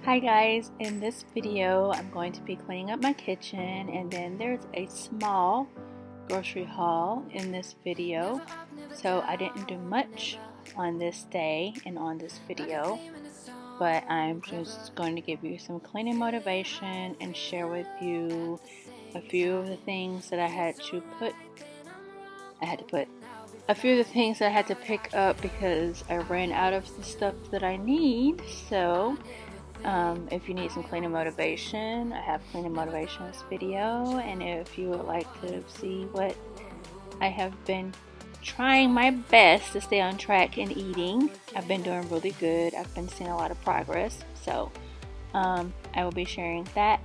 Hi guys, in this video I'm going to be cleaning up my kitchen, and then there's a small grocery haul in this video. So I didn't do much on this day and on this video, but I'm just going to give you some cleaning motivation and share with you a few of the things that I had to pick up because I ran out of the stuff that I need. So if you need some cleaning motivation, I have cleaning motivation in this video, and if you would like to see what I have been trying my best to stay on track in eating, I've been doing really good. I've been seeing a lot of progress, so I will be sharing that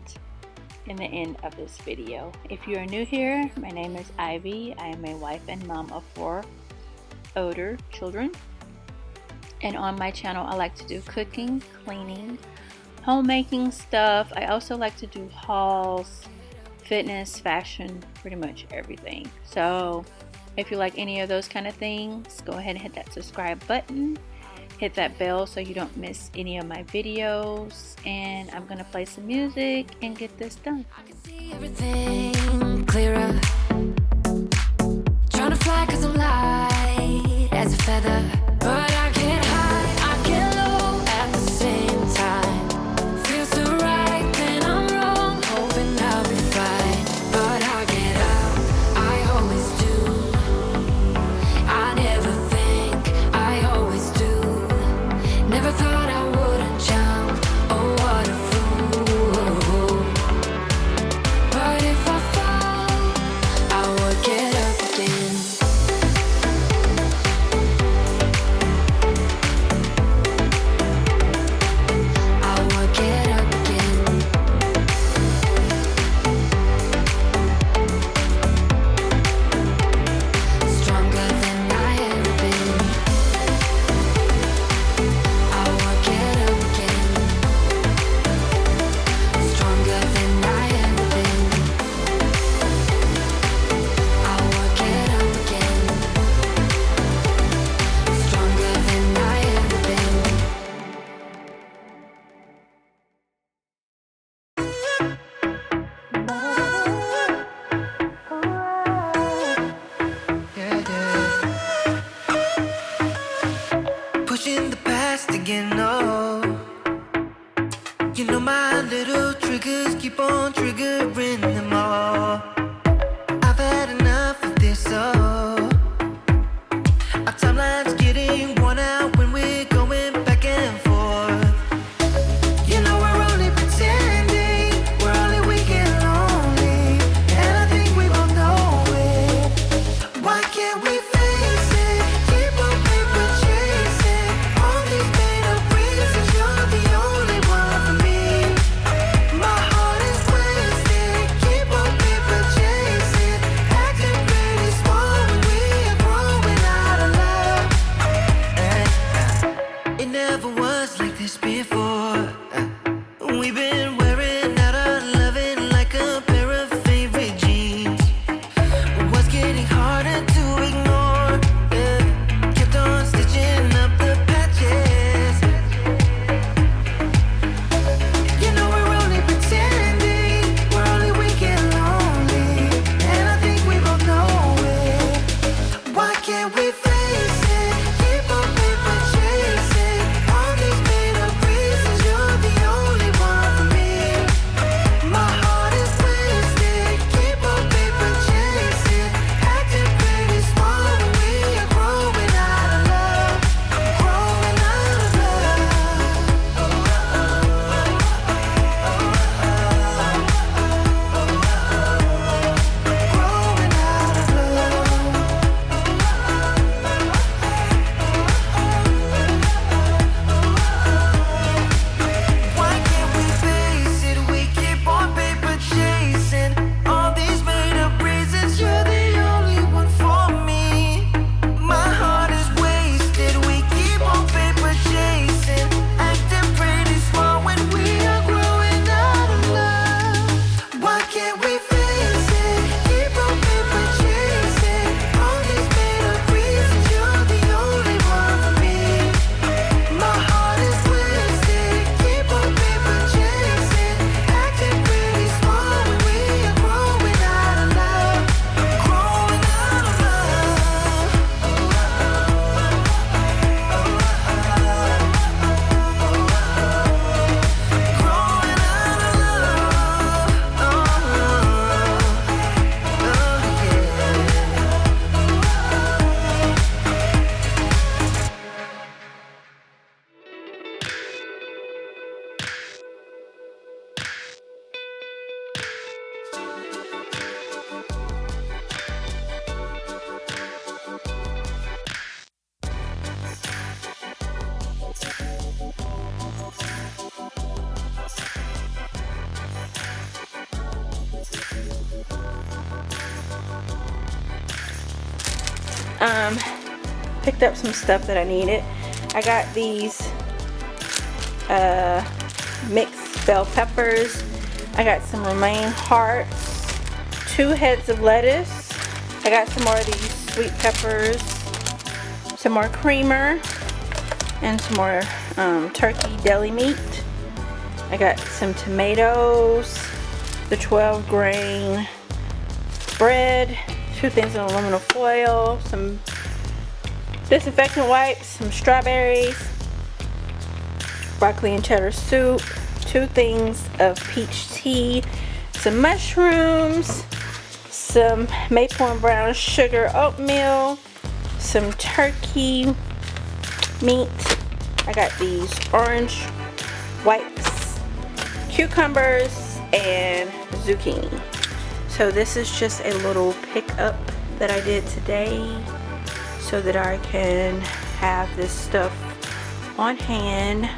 in the end of this video. If you are new here, my name is Ivy. I am a wife and mom of 4 older children, and on my channel I like to do cooking, cleaning, homemaking stuff. I also like to do hauls, fitness, fashion, pretty much everything. So if you like any of those kind of things, go ahead and hit that subscribe button, hit that bell so you don't miss any of my videos, and I'm gonna play some music and get this done. I can see everything clearer, trying to fly 'cause I'm light as a feather, but I get high, I get low at the same time. Feels so right, then I'm wrong, hoping I'll be fine, but I get out, I always do. I never think, I always do. Never thought I wouldn't jump, oh what a fool. But if I fall, I would get up again. I would get up again. Stronger than I ever been. I would get up again. Stronger than I ever been. I would get up again. Stronger than I ever been. Pushing the past again, oh. You know my little triggers keep on triggering them all. I've had enough of this, oh. Our timeline's getting worn out when we're going back and forth. You know we're only pretending, we're only weak and lonely, and I think we both know it. Why can't we face it? Keep on paper chasing all these made-up reasons. You're the only one for me. My heart is wasted. Keep on paper chasing, acting pretty small when we are growing out of love. It never was like this before. We've been wearing out our loving like a pair of favorite jeans. Was getting harder to ignore, yeah. Kept on stitching up the patches. You know we're only pretending, we're only weak and lonely, and I think we both know it. Why can't we face it? Keep on paper chasing all these made-up reasons. picked up some stuff that I needed. I got these mixed bell peppers. I got some romaine hearts, 2 heads of lettuce. I got some more of these sweet peppers, some more creamer, and some more turkey deli meat. I got some tomatoes, the 12 grain bread, 2 things of aluminum foil, some disinfectant wipes, some strawberries, broccoli and cheddar soup, 2 things of peach tea, some mushrooms, some maple and brown sugar oatmeal, some turkey meat. I got these orange wipes, cucumbers, and zucchini. So this is just a little pickup that I did today so that I can have this stuff on hand